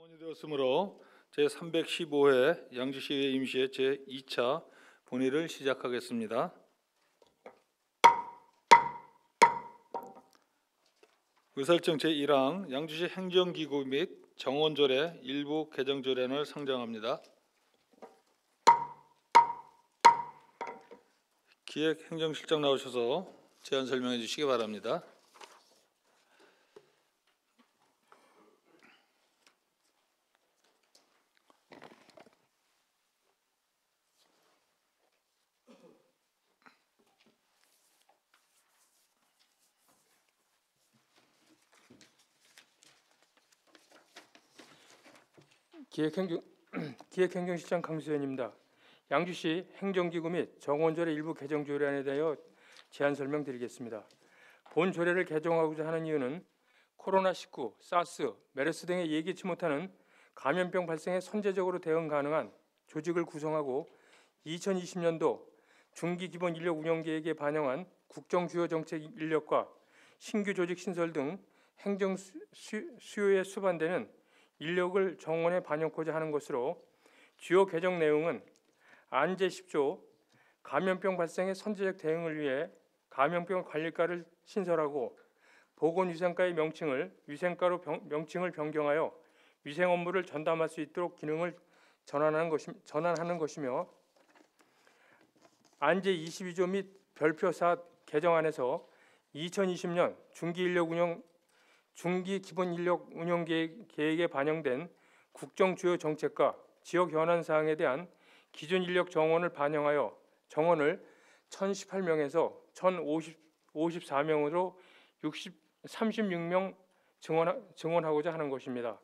정원이 되었으므로 제315회 양주시의회 임시회 제2차 본회의를 시작하겠습니다. 의설정 제1항 양주시 행정기구 및 정원조례 일부 개정조례안을 상정합니다. 기획행정실장 나오셔서 제안 설명해 주시기 바랍니다. 기획행정실장 강수현입니다. 양주시 행정기구 및 정원조례 일부 개정 조례안에 대하여 제안 설명드리겠습니다. 본 조례를 개정하고자 하는 이유는 코로나19, 사스, 메르스 등의 예기치 못하는 감염병 발생에 선제적으로 대응 가능한 조직을 구성하고 2020년도 중기 기본 인력 운영 계획에 반영한 국정 주요 정책 인력과 신규 조직 신설 등 행정 수요에 수반되는 인력을 정원에 반영하고자 하는 것으로 주요 개정 내용은 안 제10조 감염병 발생의 선제적 대응을 위해 감염병 관리과를 신설하고 보건위생과의 명칭을 위생과로 명칭을 변경하여 위생 업무를 전담할 수 있도록 기능을 전환하는 것이며 안 제22조 및 별표 4 개정안에서 2020년 중기 기본 인력 운영 계획에 반영된 국정 주요 정책과 지역 현안 사항에 대한 기준 인력 정원을 반영하여 정원을 1,018명에서 1,054명으로 36명 증원하고자 하는 것입니다.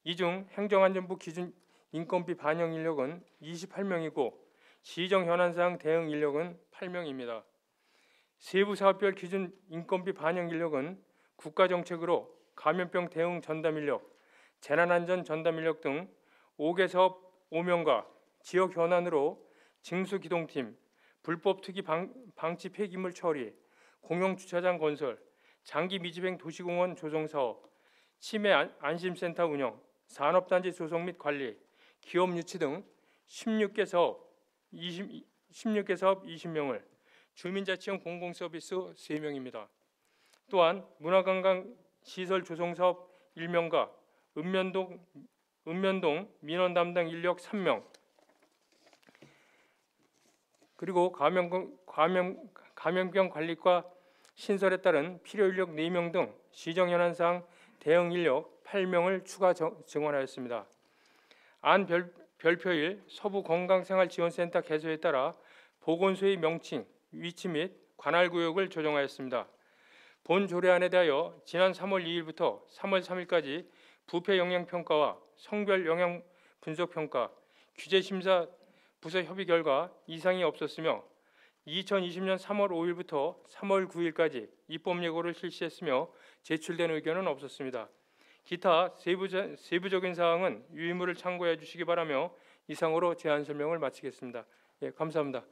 이 중 행정안전부 기준 인건비 반영 인력은 28명이고 시정 현안 사항 대응 인력은 8명입니다. 세부 사업별 기준 인건비 반영 인력은 국가정책으로 감염병 대응 전담 인력, 재난안전 전담 인력 등 5개 사업 5명과 지역 현안으로 징수기동팀, 불법 투기 방치 폐기물 처리, 공영주차장 건설, 장기 미집행 도시공원 조성 사업, 치매 안심센터 운영, 산업단지 조성 및 관리, 기업 유치 등 16개 사업 20명을, 주민자치형 공공서비스 3명입니다. 또한 문화관광시설 조성사업 1명과 읍면동 민원 담당 인력 3명, 그리고 감염병 관리과 신설에 따른 필요 인력 4명 등 시정 현안사항 대응 인력 8명을 추가 증원하였습니다. 안 별표 1 서부건강생활지원센터 개소에 따라 보건소의 명칭, 위치 및 관할구역을 조정하였습니다. 본 조례안에 대하여 지난 3월 2일부터 3월 3일까지 부패 영향평가와 성별 영향 분석평가, 규제심사 부서 협의 결과 이상이 없었으며 2020년 3월 5일부터 3월 9일까지 입법 예고를 실시했으며 제출된 의견은 없었습니다. 기타 세부적인 사항은 유의물을 참고해 주시기 바라며 이상으로 제안 설명을 마치겠습니다. 예, 감사합니다.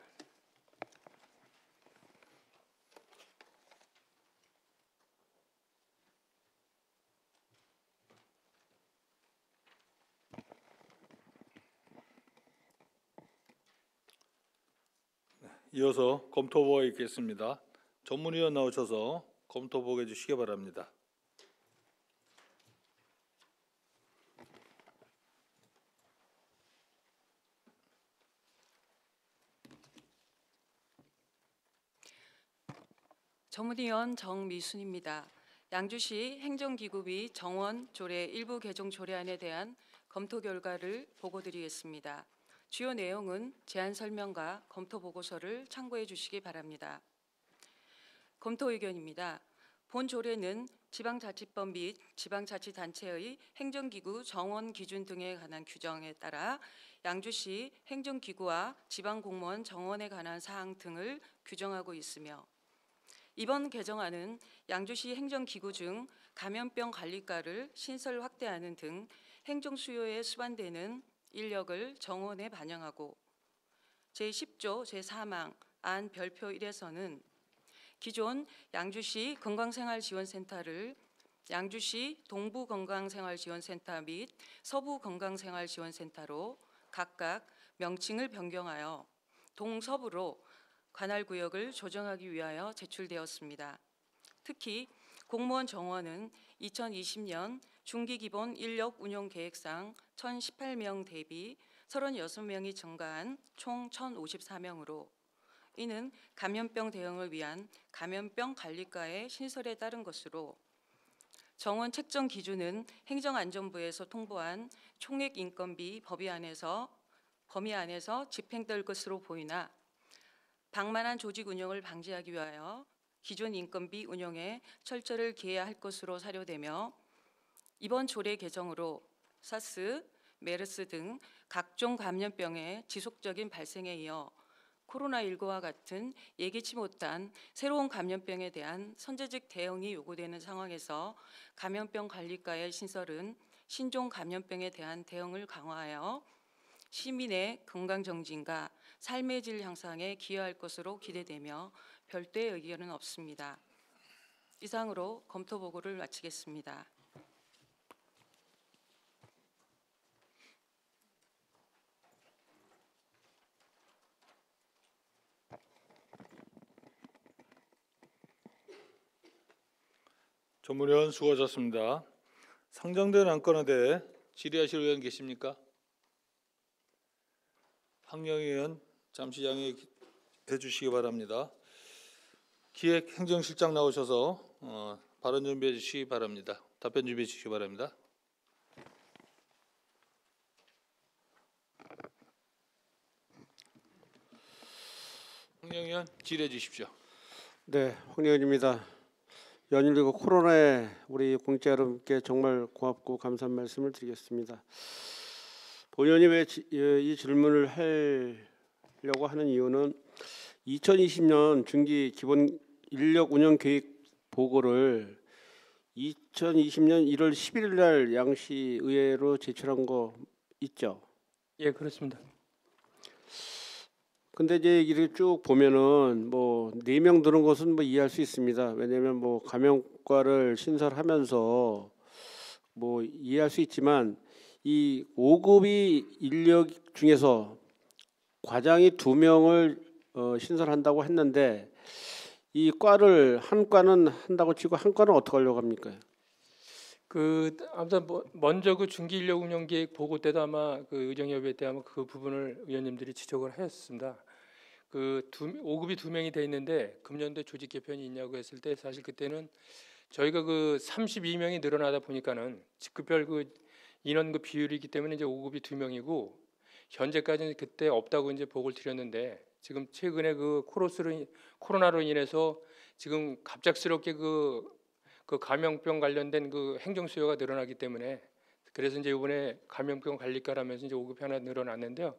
이어서 검토보고가 있겠습니다. 전문위원 나오셔서 검토보고해 주시기 바랍니다. 전문위원 정미순입니다. 양주시 행정기구 및 정원조례 일부 개정 조례안에 대한 검토 결과를 보고드리겠습니다. 주요 내용은 제안 설명과 검토 보고서를 참고해 주시기 바랍니다. 검토 의견입니다. 본 조례는 지방자치법 및 지방자치단체의 행정기구 정원 기준 등에 관한 규정에 따라 양주시 행정기구와 지방공무원 정원에 관한 사항 등을 규정하고 있으며 이번 개정안은 양주시 행정기구 중 감염병 관리과를 신설 확대하는 등 행정 수요에 수반되는 인력을 정원에 반영하고 제10조 제4항 안 별표 1에서는 기존 양주시 건강생활지원센터를 양주시 동부건강생활지원센터 및 서부건강생활지원센터로 각각 명칭을 변경하여 동서부로 관할구역을 조정하기 위하여 제출되었습니다. 특히 공무원 정원은 2020년 중기기본 인력 운용 계획상 1,018명 대비 36명이 증가한 총 1,054명으로 이는 감염병 대응을 위한 감염병 관리과의 신설에 따른 것으로 정원 책정 기준은 행정안전부에서 통보한 총액인건비 범위 안에서 집행될 것으로 보이나 방만한 조직 운영을 방지하기 위하여 기존 인건비 운영에 철저를 기해야 할 것으로 사료되며 이번 조례 개정으로 사스, 메르스 등 각종 감염병의 지속적인 발생에 이어 코로나19와 같은 예기치 못한 새로운 감염병에 대한 선제적 대응이 요구되는 상황에서 감염병 관리과의 신설은 신종 감염병에 대한 대응을 강화하여 시민의 건강 정진과 삶의 질 향상에 기여할 것으로 기대되며 별도의 의견은 없습니다. 이상으로 검토 보고를 마치겠습니다. 전문위원 수고하셨습니다. 상정된 안건에 대해 질의하실 의원 계십니까? 황영희 의원 잠시 양해해 주시기 바랍니다. 기획행정실장 나오셔서 발언 준비해 주시기 바랍니다. 답변 준비해 주시기 바랍니다. 황영희 의원 질의해 주십시오. 네, 황 의원입니다. 연일이고 코로나에 우리 공직자 여러분께 정말 고맙고 감사한 말씀을 드리겠습니다. 본의원이 왜 이 질문을 하려고 하는 이유는 2020년 중기 기본 인력 운영 계획 보고를 2020년 1월 11일 날 양시 의회로 제출한 거 있죠? 예, 그렇습니다. 근데 이제 얘기를 쭉 보면은 뭐 4명 드는 것은 뭐 이해할 수 있습니다. 왜냐하면 뭐 감염과를 신설하면서 뭐 이해할 수 있지만 이 5급이 인력 중에서 과장이 2명을 신설한다고 했는데 이 과를 한 과는 한다고 치고 한 과는 어떻게 하려고 합니까? 아무튼 먼저 그 중기 인력 운영 계획 보고 때도 아마 그 의정협의회 때 아마 그 부분을 의원님들이 지적을 하셨습니다. 5급이 2명이 돼 있는데 금년도에 조직 개편이 있냐고 했을 때 사실 그때는 저희가 그 32명이 늘어나다 보니까는 직급별 그 인원 그 비율이기 때문에 이제 5급이 2명이고 현재까지는 그때 없다고 이제 보고를 드렸는데 지금 최근에 그 코로나로 인해서 지금 갑작스럽게 그 감염병 관련된 그 행정 수요가 늘어나기 때문에 그래서 이제 이번에 감염병 관리과라면서 이제 5급이 하나 늘어났는데요.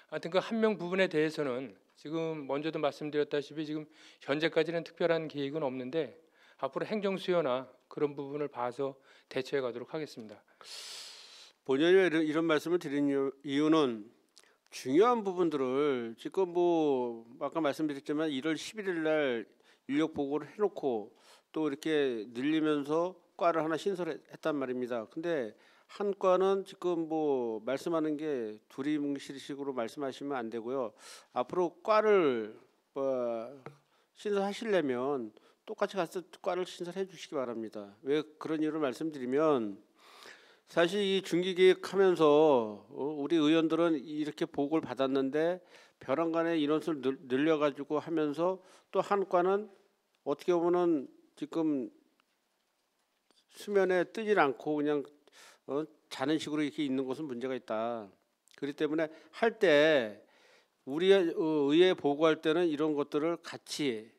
하여튼 그 한 명 부분에 대해서는 지금 먼저도 말씀드렸다시피 지금 현재까지는 특별한 계획은 없는데 앞으로 행정 수요나 그런 부분을 봐서 대처해 가도록 하겠습니다. 본의원이 이런 말씀을 드린 이유는 중요한 부분들을 지금 뭐 아까 말씀드렸지만 1월 11일 날 인력 보고를 해놓고 또 이렇게 늘리면서 과를 하나 신설했단 말입니다. 근데 한 과는 지금 뭐 말씀하는 게 두리뭉실식으로 말씀하시면 안 되고요. 앞으로 과를 신설하시려면 똑같이 가서 과를 신설해 주시기 바랍니다. 왜 그런 이유를 말씀드리면 사실 이 중기계획하면서 우리 의원들은 이렇게 보고를 받았는데 벼랑간에 인원수를 늘려가지고 하면서 또 한 과는 어떻게 보면은 지금 수면에 뜨질 않고 그냥 자는 식으로 이렇게 있는 것은 문제가 있다. 그렇기 때문에 할 때 우리 의회 보고할 때는 이런 것들을 같이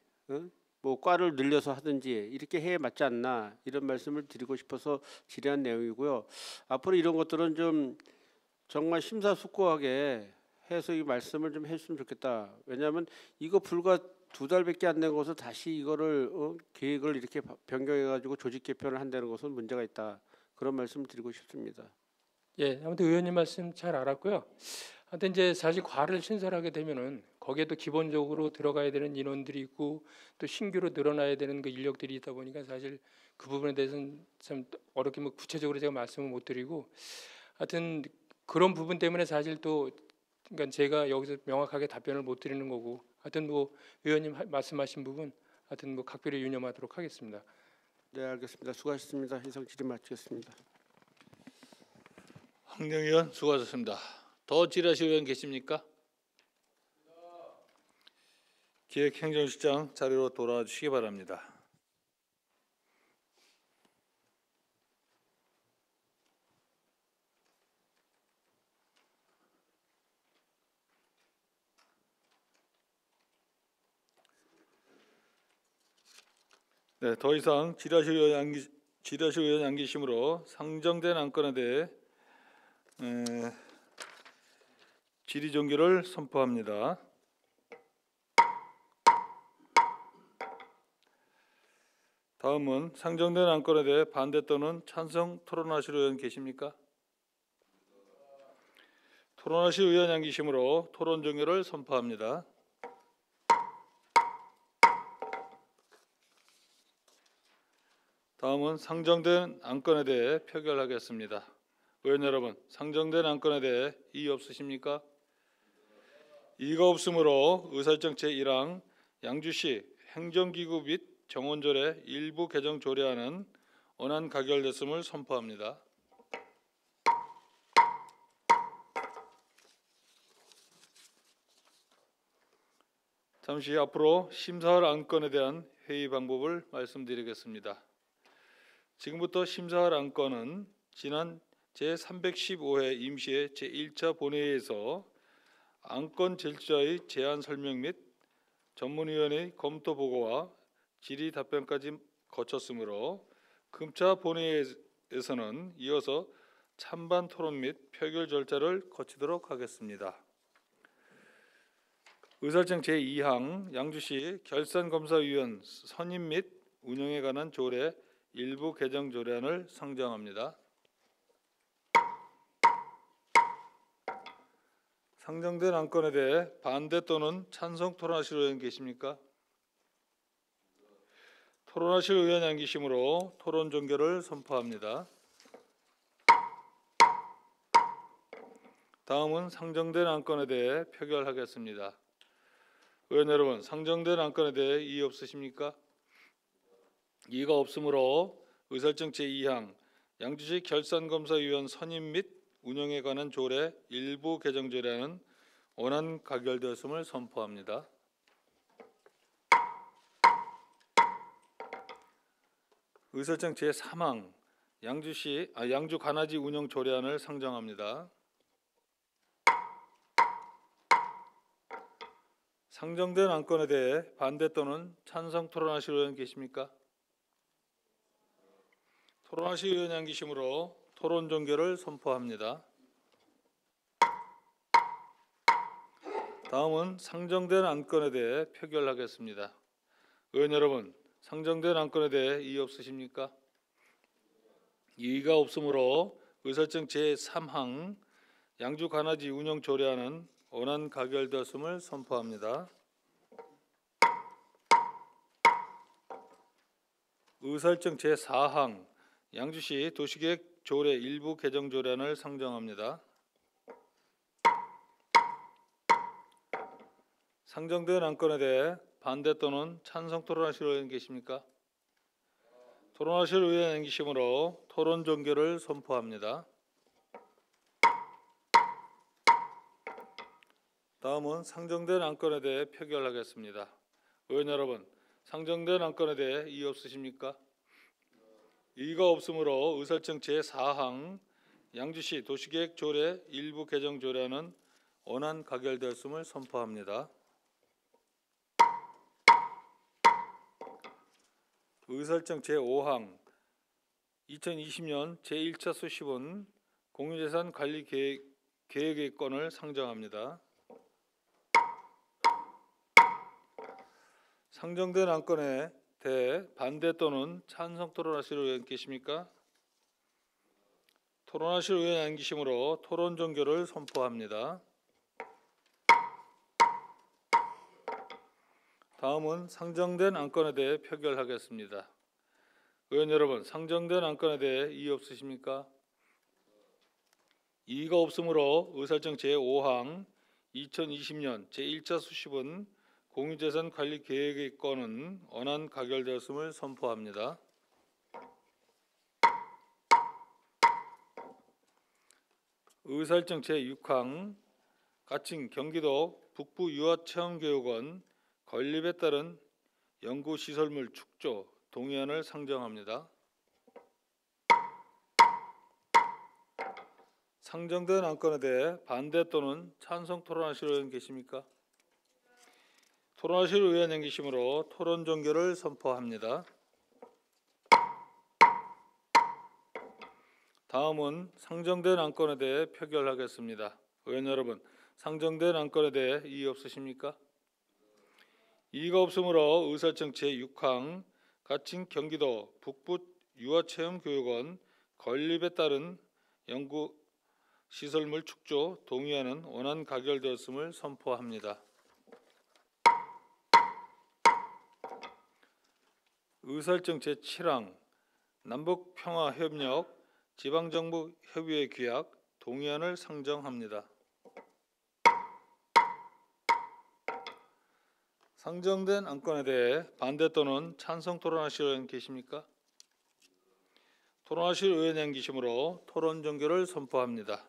뭐 과를 늘려서 하든지 이렇게 해야 맞지 않나 이런 말씀을 드리고 싶어서 질의한 내용이고요. 앞으로 이런 것들은 좀 정말 심사숙고하게 해서 이 말씀을 좀 해주시면 좋겠다. 왜냐하면 이거 불과 2달밖에 안 된 것을 다시 이거를 계획을 이렇게 변경해가지고 조직 개편을 한다는 것은 문제가 있다. 그런 말씀을 드리고 싶습니다. 예, 아무튼 의원님 말씀 잘 알았고요. 하여튼 이제 사실 과를 신설하게 되면은 거기에도 기본적으로 들어가야 되는 인원들이 있고 또 신규로 늘어나야 되는 그 인력들이 있다 보니까 사실 그 부분에 대해서는 참 어렵게 뭐 구체적으로 제가 말씀을 못 드리고 하여튼 그런 부분 때문에 사실 또 그러니까 제가 여기서 명확하게 답변을 못 드리는 거고 하여튼 뭐 의원님 말씀하신 부분 하여튼 뭐 각별히 유념하도록 하겠습니다. 네, 알겠습니다. 수고하셨습니다. 이상 질의 마치겠습니다. 황정 의원 수고하셨습니다. 더 질의하실 의원 계십니까? 기획행정실장 자리로 돌아와 주시기 바랍니다. 네, 더 이상 질의하실 의원 안 계시므로 상정된 안건에 대해 질의 종결을 선포합니다. 다음은 상정된 안건에 대해 반대 또는 찬성 토론하실 의원 계십니까? 토론하실 의원이 안 계시므로 토론 종결을 선포합니다. 다음은 상정된 안건에 대해 표결하겠습니다. 의원 여러분, 상정된 안건에 대해 이의 없으십니까? 이의가 없으므로 의사일정 제1항 양주시 행정기구 및 정원조례 일부 개정 조례안은 원안 가결됐음을 선포합니다. 잠시 앞으로 심사할 안건에 대한 회의 방법을 말씀드리겠습니다. 지금부터 심사할 안건은 지난 제315회 임시회 제1차 본회의에서 안건 제출자의 제안 설명 및 전문위원의 검토 보고와 질의 답변까지 거쳤으므로 금차 본회의에서는 이어서 찬반 토론 및 표결 절차를 거치도록 하겠습니다. 의사일정 제2항 양주시 결산검사위원 선임 및 운영에 관한 조례 일부 개정 조례안을 상정합니다. 상정된 안건에 대해 반대 또는 찬성 토론하실 의원 계십니까? 토론하실 의원이 안 계시므로 토론 종결을 선포합니다. 다음은 상정된 안건에 대해 표결하겠습니다. 의원 여러분, 상정된 안건에 대해 이의 없으십니까? 이의가 없으므로 의사일정 제2항 양주시 결산검사위원 선임 및 운영에 관한 조례 일부 개정 조례안은 원안 가결되었음을 선포합니다. 의사일정 제3항 양주 관아지 운영 조례안을 상정합니다. 상정된 안건에 대해 반대 또는 찬성 토론하실 의원 계십니까? 토론하실 의원이 안 계시므로 토론 종결을 선포합니다. 다음은 상정된 안건에 대해 표결하겠습니다. 의원 여러분, 상정된 안건에 대해 이의 없으십니까? 이의가 없으므로 의사일정 제3항 양주 관아지 운영 조례안은 원안 가결되었음을 선포합니다. 의사일정 제4항 양주시 도시계획 조례 일부 개정 조례안을 상정합니다. 상정된 안건에 대해 반대 또는 찬성 토론하실 의원 계십니까? 토론하실 의원 안 계시므로 토론 종결을 선포합니다. 다음은 상정된 안건에 대해 표결하겠습니다. 의원 여러분, 상정된 안건에 대해 이의 없으십니까? 이의가 없으므로 의사일정 제4항 양주시 도시계획 조례 일부 개정 조례안은 원안 가결되었음을 선포합니다. 의사일정 제5항 2020년 제1차 수시본 공유재산 관리 계획의 건을 상정합니다. 상정된 안건에 대해 반대 또는 찬성 토론하실 의원 계십니까? 토론하실 의원이 안 계시므로 토론 종결을 선포합니다. 다음은 상정된 안건에 대해 표결하겠습니다. 의원 여러분, 상정된 안건에 대해 이의 없으십니까? 이의가 없으므로 의사일정 제5항 2020년 제1차 수십은 공유재산 관리 계획의 건은 원안 가결되었음을 선포합니다. 의사일정 제6항 가칭 경기도 북부 유아체험교육원 건립에 따른 연구시설물 축조 동의안을 상정합니다. 상정된 안건에 대해 반대 또는 찬성 토론하실 의원 계십니까? 토론하실 의원이 계시므로 토론 종결을 선포합니다. 다음은 상정된 안건에 대해 표결하겠습니다. 의원 여러분, 상정된 안건에 대해 이의 없으십니까? 이의가 없으므로 의사일정 제6항 가칭 경기도 북부 유아체험교육원 건립에 따른 연구시설물 축조 동의안은 원안 가결되었음을 선포합니다. 의사일정 제7항 남북평화협력 지방정부 협의회 규약 동의안을 상정합니다. 상정된 안건에 대해 반대 또는 찬성 토론하실 의원 계십니까? 토론하실 의원이 계시므로 토론 종결을 선포합니다.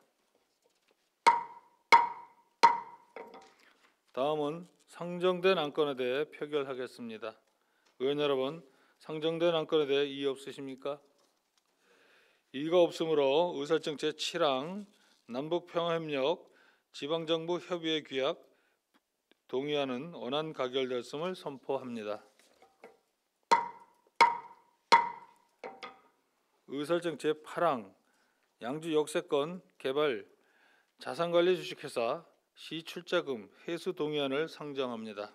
다음은 상정된 안건에 대해 표결하겠습니다. 의원 여러분, 상정된 안건에 대해 이의 없으십니까? 이의가 없으므로 의사일정 제7항 남북평화협력 지방정부 협의회 규약 동의안은 원안 가결되었음을 선포합니다. 의사일정 제8항 양주 역세권 개발 자산관리 주식회사 시출자금 회수 동의안을 상정합니다.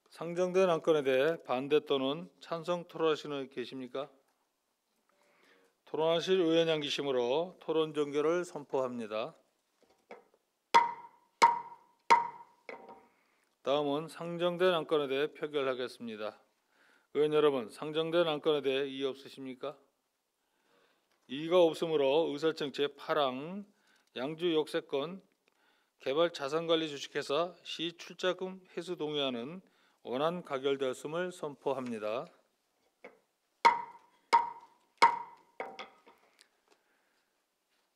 상정된 안건에 대해 반대 또는 찬성 토론하시는 분 계십니까? 토론하실 의원이 계시므로 토론 종결을 선포합니다. 다음은 상정된 안건에 대해 표결하겠습니다. 의원 여러분, 상정된 안건에 대해 이의 없으십니까? 이의가 없으므로 의사일정 제8항 양주 역세권 개발 자산관리 주식회사 시출자금 회수 동의안은 원안 가결되었음을 선포합니다.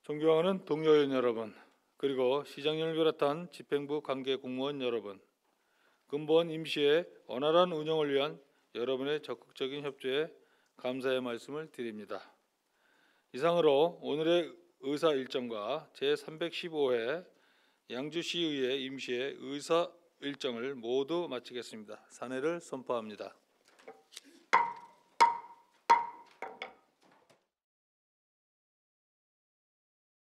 존경하는 동료 의원 여러분, 그리고 시장님을 비롯한 집행부 관계 공무원 여러분, 근본 임시의 원활한 운영을 위한 여러분의 적극적인 협조에 감사의 말씀을 드립니다. 이상으로 오늘의 의사 일정과 제315회 양주시의회 임시의 의사 일정을 모두 마치겠습니다. 산회를 선포합니다.